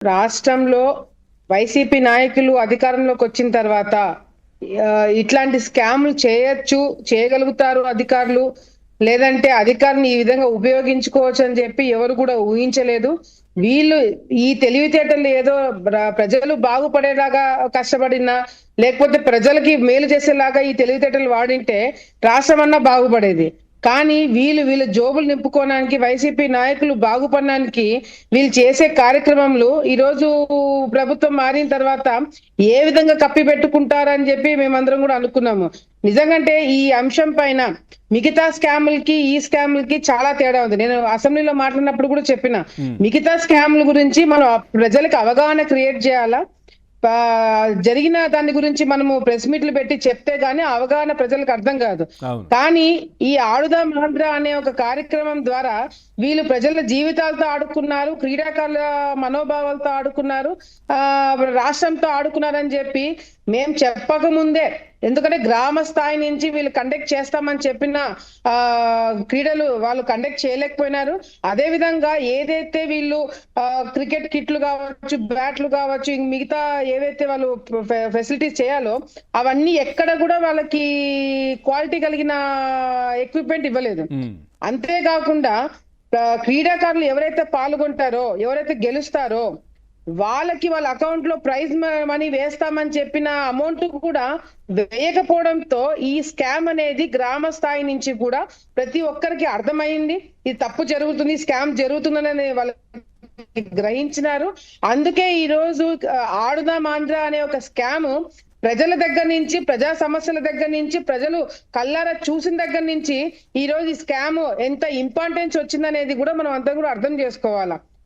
రాష్ట్రంలో వైసీపీ నాయకులు అధికారంలోకి వచ్చిన తర్వాత ఇట్లాంటి స్కామ్‌లు చేయగలుగుతారు అధికారులు. లేదంటే అధికారిని ఈ విధంగా ఉపయోగించుకోవచ్చని చెప్పి ఎవరు కూడా ఊహించలేదు. వీళ్ళు ఈ తెలివితేటలు ఏదో ప్రజలు బాగుపడేలాగా కష్టపడినా, లేకపోతే ప్రజలకి మేలు చేసేలాగా ఈ తెలివితేటలు వాడింటే రాష్ట్రమన్నా బాగుపడేది. కానీ వీళ్ళ జోబులు నింపుకోవడానికి వైసీపీ నాయకులు బాగుపడడానికి వీళ్ళు చేసే కార్యక్రమంలో ఈరోజు ప్రభుత్వం మారిన తర్వాత ఏ విధంగా కప్పిపెట్టుకుంటారని చెప్పి మేమందరం కూడా అనుకున్నాము. నిజంగంటే ఈ అంశం పైన మిగతా స్కాములకి, ఈ స్కాములకి చాలా తేడా ఉంది. నేను అసెంబ్లీలో మాట్లాడినప్పుడు కూడా చెప్పిన. మిగతా స్కాముల గురించి మనం ప్రజలకు అవగాహన క్రియేట్ చేయాలా. జరిగిన దాని గురించి మనము ప్రెస్ మీట్లు పెట్టి చెప్తే గానీ అవగాహన ప్రజలకు అర్థం కాదు. కానీ ఈ ఆడుదాం ఆంధ్ర అనే ఒక కార్యక్రమం ద్వారా వీళ్ళు ప్రజల జీవితాలతో ఆడుకున్నారు, క్రీడాకారుల మనోభావాలతో ఆడుకున్నారు, రాష్ట్రంతో ఆడుకున్నారని చెప్పి మేము చెప్పక ముందే, ఎందుకంటే గ్రామ స్థాయి నుంచి వీళ్ళు కండక్ట్ చేస్తామని చెప్పిన క్రీడలు వాళ్ళు కండక్ట్ చేయలేకపోయినారు. అదే విధంగా ఏదైతే వీళ్ళు క్రికెట్ కిట్లు కావచ్చు, బ్యాట్లు కావచ్చు, మిగతా ఏవైతే వాళ్ళు ఫెసిలిటీస్ చేయాలో అవన్నీ ఎక్కడ కూడా వాళ్ళకి క్వాలిటీ కలిగిన ఎక్విప్మెంట్ ఇవ్వలేదు. అంతేకాకుండా క్రీడాకారులు ఎవరైతే పాల్గొంటారో, ఎవరైతే గెలుస్తారో వాళ్ళకి వాళ్ళ అకౌంట్ లో ప్రైజ్ మనీ వేస్తామని చెప్పిన అమౌంట్ కూడా వేయకపోవడంతో ఈ స్కామ్ అనేది గ్రామ స్థాయి నుంచి కూడా ప్రతి ఒక్కరికి అర్థమైంది. ఇది తప్పు జరుగుతుంది, స్కామ్ జరుగుతుందని వాళ్ళు గ్రహించినారు. అందుకే ఈ రోజు ఆడుదాం ఆంధ్ర అనే ఒక స్కామ్ ప్రజల దగ్గర నుంచి, ప్రజా సమస్యల దగ్గర నుంచి, ప్రజలు కళ్ళారా చూసిన దగ్గర నుంచి ఈ రోజు ఈ స్కామ్ ఎంత ఇంపార్టెన్స్ వచ్చిందనేది కూడా మనం అంతా కూడా అర్థం చేసుకోవాలా.